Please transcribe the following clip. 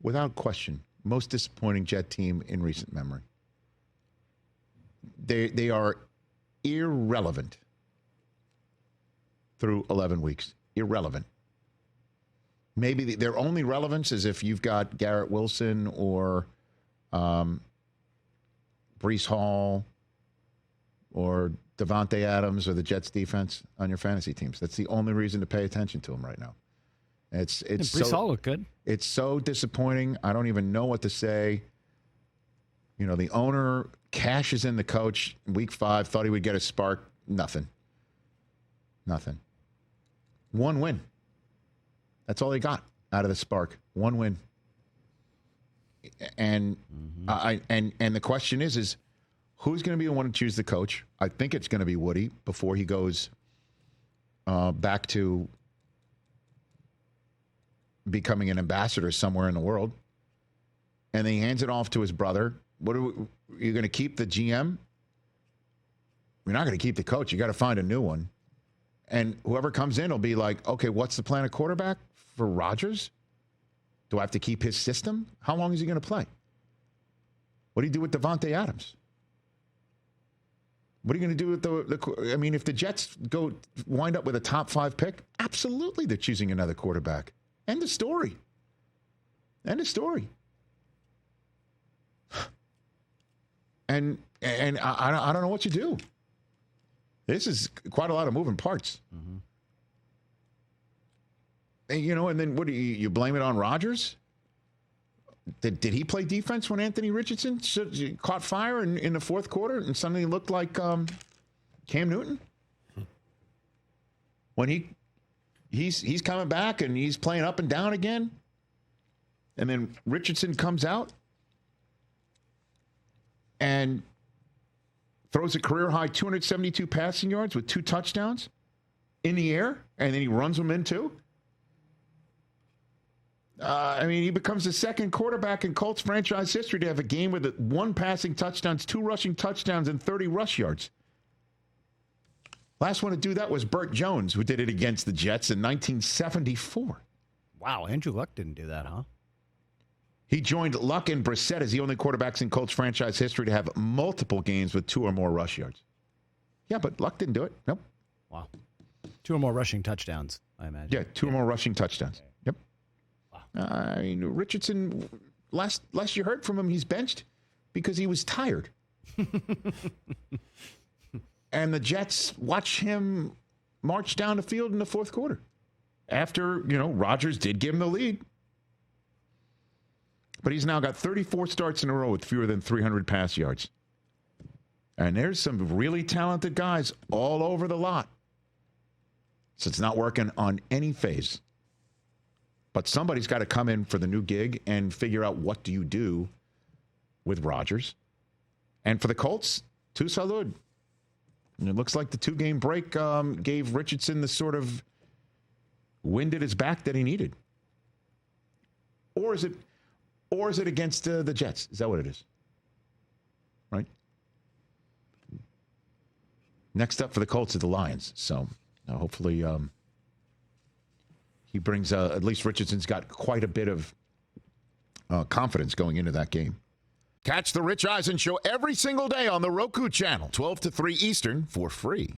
without question, most disappointing Jet team in recent memory. They are irrelevant through 11 weeks. Irrelevant. Maybe their only relevance is if you've got Garrett Wilson or Breece Hall or Devontae Adams or the Jets defense on your fantasy teams. That's the only reason to pay attention to them right now. It's Breece Hall looked good. It's so disappointing. I don't even know what to say. You know, the owner cashes in the coach week 5, thought he would get a spark. Nothing. One win. That's all he got out of the spark. One win. And and the question is who's going to be the one to choose the coach? I think it's going to be Woody before he goes back to becoming an ambassador somewhere in the world. And then he hands it off to his brother. You're going to keep the GM? You're not going to keep the coach. You got to find a new one. And whoever comes in will be like, okay, what's the plan of quarterback for Rodgers? Do I have to keep his system? How long is he going to play? What do you do with Devontae Adams? What are you going to do with the I mean, if the Jets wind up with a top 5 pick, absolutely they're choosing another quarterback. End of story. End of story. And I don't know what you do. This is quite a lot of moving parts. Mm-hmm. And, you know, and then what do you blame it on Rodgers? Did he play defense when Anthony Richardson caught fire in the fourth quarter and suddenly looked like Cam Newton? When he's coming back and he's playing up and down again, and then Richardson comes out and throws a career-high 272 passing yards with 2 touchdowns in the air, and then he runs them in too. I mean, he becomes the second quarterback in Colts franchise history to have a game with 1 passing touchdowns, 2 rushing touchdowns, and 30 rush yards. Last one to do that was Burt Jones, who did it against the Jets in 1974. Wow, Andrew Luck didn't do that, huh? He joined Luck and Brissett as the only quarterbacks in Colts franchise history to have multiple games with 2 or more rush yards. Yeah, but Luck didn't do it. Nope. Wow. 2 or more rushing touchdowns, I imagine. Yeah, 2 or more rushing touchdowns. Okay. Yep. Wow. I mean, Richardson, last you heard from him, he's benched because he was tired. And the Jets watch him march down the field in the fourth quarter. After, Rodgers did give him the lead. But he's now got 34 starts in a row with fewer than 300 pass yards. And there's some really talented guys all over the lot. So it's not working on any phase. But somebody's got to come in for the new gig and figure out what do you do with Rodgers. And for the Colts, tout salud. And it looks like the 2-game break gave Richardson the sort of wind at his back that he needed. Or is it against the Jets? Is that what it is? Right? Next up for the Colts are the Lions. So hopefully he brings, at least Richardson's got quite a bit of confidence going into that game. Catch the Rich Eisen Show every single day on the Roku Channel, 12 to 3 Eastern, for free.